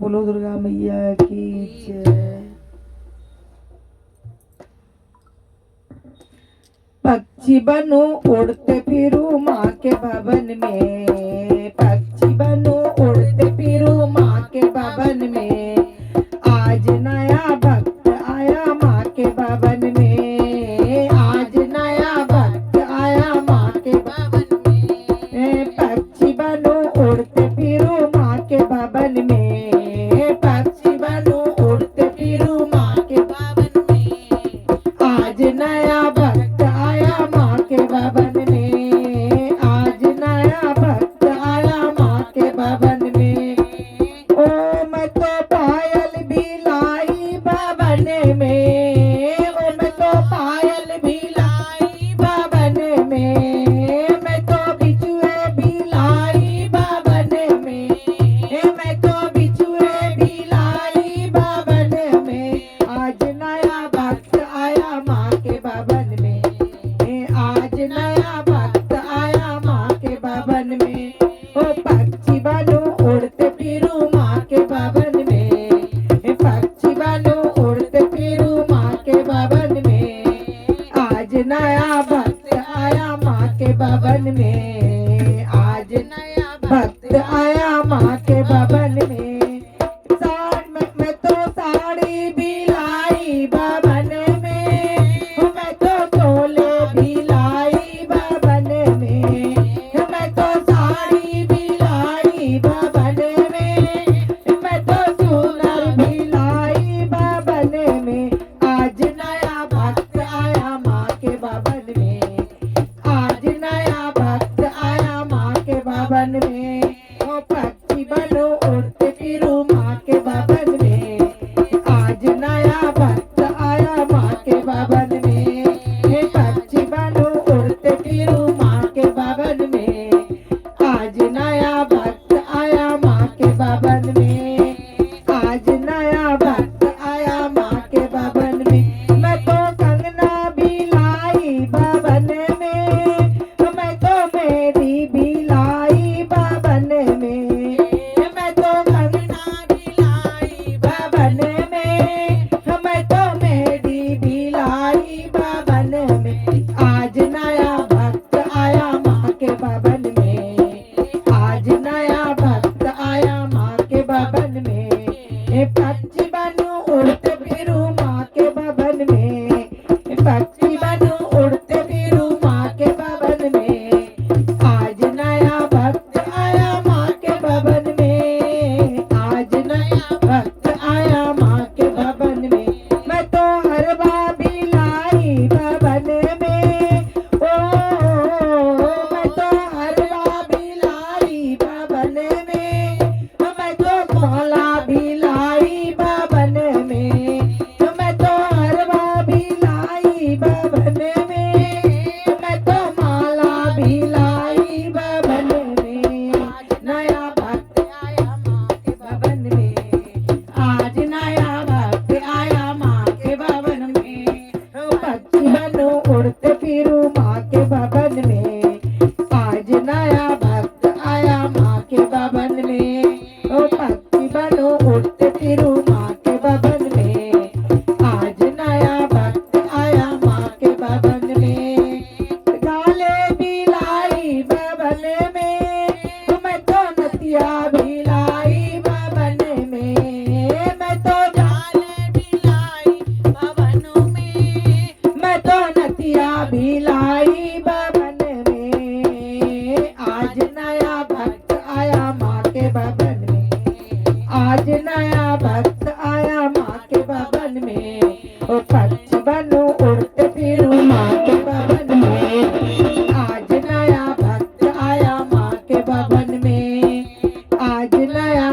बोलो दुर्गा मैया की जय। पक्षी बनूं उड़ते फिरूं माँ के भवन में, पक्षी बनूं उड़ते फिरूं माँ के भवन में। आज नया भक्त आया माँ के भवन में, आज नया भक्त आया माँ के भवन में। पक्षी बनूं उड़ते फिरूं माँ के भवन में, पक्षी बनूं उड़ते फिरूं माँ के भवन में। आज नया भक्त आया माँ के भवन में, आज नया भक्त आया माँ के भवन में। ओ मैं तो पायल भी लाई भवन में, ओ मैं तो पायल भी लाई भवन में, मैं तो बिछुए भी लाई भवन में, मैं तो बिछुए भी लाई भवन में। आज नया भक्त आया माँ के भवन में, आज नया भक्त आया माँ के भवन में। ओ पक्षी बनूं उड़ते फिरूं माँ के भवन में, पक्षी बनूं उड़ते फिरूं माँ के भवन में। आज नया भक्त आया माँ के भवन में, आज नया भक्त आया माँ के भवन में। मैं तो साड़ी भी लाई भवन में, मैं तो चोले भी लाई भवन में, मैं तो साड़ी भी लाई भवन में, मैं तो चूनर भी लाई भवन में। आज नया भक्त आया माँ के भवन में, आज नया भक्त आया माँ के भवन में। ओ पक्षी बनो उड़ते फिरूं माँ के भवन में, आज नया भक्त आया माँ के भवन में। हे पक्षी बनो उड़ते फिरूं माँ के भवन में, आज नया भक्त आया माँ के भवन में, आज नया भक्त आया माँ के भवन में। मैं तो कंगना भी लाई भवन में, मैं तो मेरी भी लाई भवन में, मैं तो कंगना भी लाई भवन में, मैं तो मेरी भी लाई भवन में। आज नया भक्त आया माँ के भवन में, आज नया भक्त आया माँ के भवन में। पक्षी बनूं उड़ते फिरूं माँ के भवन में, पक्षी बनूं उड़ते फिरूं माँ के भवन में। आज नया भक्त आया माँ के भवन में, आज नया भक्त आया माँ के भवन में। मैं तो हरवा भी लाई भवन में, ओ मैं तो हरवा भी लाई भवन में, मैं तो माला भी लाई भवन में, मैं तो हरवा भी लाई भवन में, मैं तो माला भी लाई भवन में। आज नया भक्त आया माँ के भवन में, आज नया भक्त आया माँ के भवन में। पक्षी बनूं उड़ते फिरूं माँ के भवन में, आज नया भक्त आया माँ के भवन में। ओ पक्षी बनूं उड़ते फिरूं माँ के भवन में, आज नया भक्त आया माँ के भवन में। गाले भी लाई भवन में, मैं तो नतिया भी लाई भवन में, मैं तो गाले भी लाई भवन में, मैं तो नतिया भी लाई भवन में। आज नया भक्त आया माँ के भवन में, आज नया भक्त आया माँ के भवन में। ओ पक्षी बनूं उड़ते फिरूं माँ के भवन में, आज नया भक्त आया माँ के भवन में, आज नया